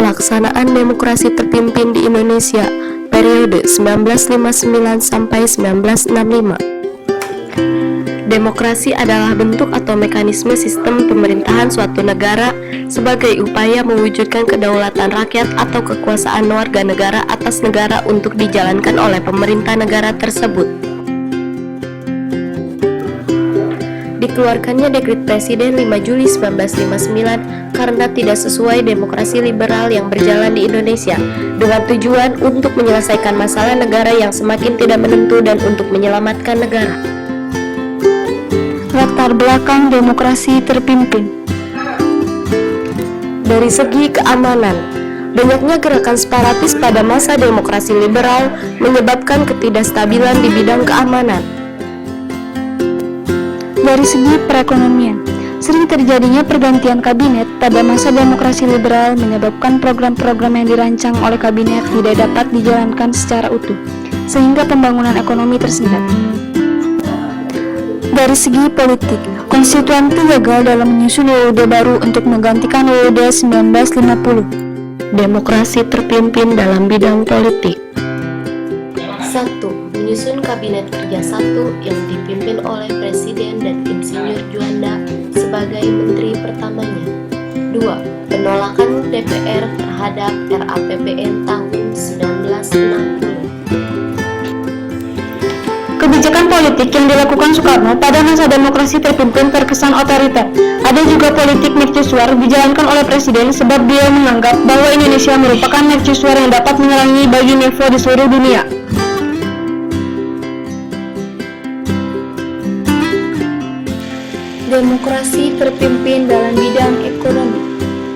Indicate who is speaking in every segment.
Speaker 1: Pelaksanaan demokrasi terpimpin di Indonesia periode 1959 sampai 1965. Demokrasi adalah bentuk atau mekanisme sistem pemerintahan suatu negara sebagai upaya mewujudkan kedaulatan rakyat atau kekuasaan warga negara atas negara untuk dijalankan oleh pemerintah negara tersebut. Dikeluarkannya Dekret Presiden 5 Juli 1959 karena tidak sesuai demokrasi liberal yang berjalan di Indonesia, dengan tujuan untuk menyelesaikan masalah negara yang semakin tidak menentu dan untuk menyelamatkan negara.
Speaker 2: Latar belakang demokrasi terpimpin.
Speaker 1: Dari segi keamanan, banyaknya gerakan separatis pada masa demokrasi liberal menyebabkan ketidakstabilan di bidang keamanan.
Speaker 2: Dari segi perekonomian, sering terjadinya pergantian kabinet pada masa demokrasi liberal menyebabkan program-program yang dirancang oleh kabinet tidak dapat dijalankan secara utuh, sehingga pembangunan ekonomi tersendat. Dari segi politik, konstituante gagal dalam menyusun UUD baru untuk menggantikan UUD 1950.
Speaker 1: Demokrasi terpimpin dalam bidang politik. 1. Menyusun Kabinet Kerja 1 yang dipimpin oleh Presiden dan Insinyur Juanda sebagai Menteri pertamanya. 2. Penolakan DPR terhadap RAPBN tahun 1960.
Speaker 2: Kebijakan politik yang dilakukan Soekarno pada masa demokrasi terpimpin terkesan otoriter. Ada juga politik mercusuar dijalankan oleh Presiden sebab dia menganggap bahwa Indonesia merupakan mercusuar yang dapat mengurangi bagi nivo di seluruh dunia. Demokrasi terpimpin dalam bidang ekonomi.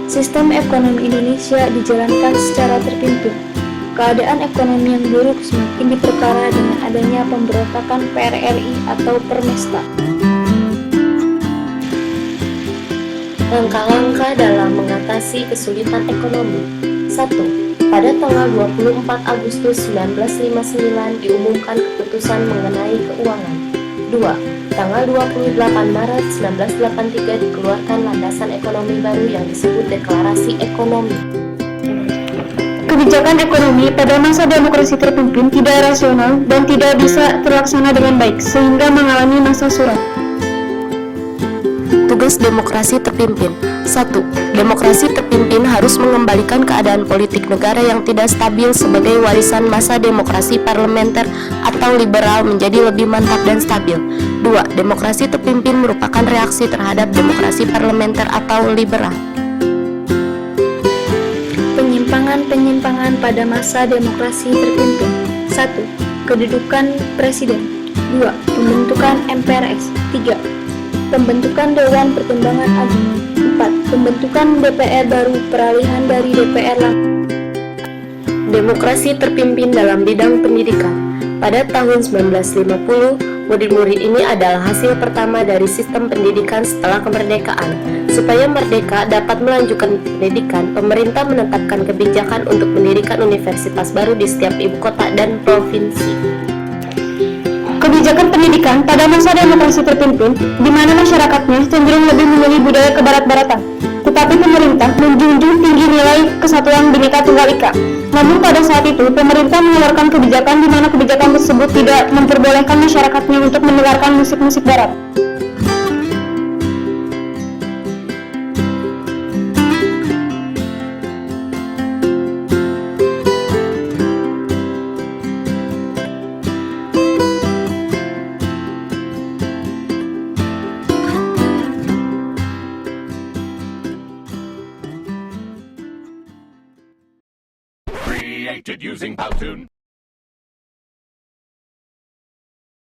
Speaker 2: Sistem ekonomi Indonesia dijalankan secara terpimpin. Keadaan ekonomi yang buruk semakin diperparah dengan adanya pemberontakan PRRI atau Permesta.
Speaker 1: Langkah-langkah dalam mengatasi kesulitan ekonomi. 1. Pada tanggal 24 Agustus 1959 diumumkan keputusan mengenai keuangan. 2. Tanggal 28 Maret 1983 dikeluarkan landasan ekonomi baru yang disebut Deklarasi Ekonomi.
Speaker 2: Kebijakan ekonomi pada masa demokrasi terpimpin tidak rasional dan tidak bisa terlaksana dengan baik, sehingga mengalami masa suram.
Speaker 1: Tugas demokrasi terpimpin. 1. Demokrasi terpimpin harus mengembalikan keadaan politik negara yang tidak stabil sebagai warisan masa demokrasi parlementer atau liberal menjadi lebih mantap dan stabil. 2. Demokrasi terpimpin merupakan reaksi terhadap demokrasi parlementer atau liberal.
Speaker 2: Penyimpangan pada masa demokrasi terpimpin. 1. Kedudukan Presiden. 2. Pembentukan MPRS. 3. Pembentukan Dewan Pertimbangan Agung. 4. Pembentukan DPR baru, peralihan dari DPR lama.
Speaker 1: Demokrasi terpimpin dalam bidang pendidikan. Pada tahun 1950, murid-murid ini adalah hasil pertama dari sistem pendidikan setelah kemerdekaan. Supaya merdeka dapat melanjutkan pendidikan, pemerintah menetapkan kebijakan untuk mendirikan universitas baru di setiap ibu kota dan provinsi.
Speaker 2: Kebijakan pendidikan pada masa demokrasi terpimpin, di mana masyarakatnya cenderung lebih memilih budaya kebarat-baratan, tetapi pemerintah menjunjung tinggi nilai kesatuan Bhinneka Tunggal Ika. Namun pada saat itu, pemerintah mengeluarkan kebijakan di mana kebijakan tersebut tidak memperbolehkan masyarakatnya untuk mendengarkan musik-musik barat.
Speaker 3: Created using Powtoon.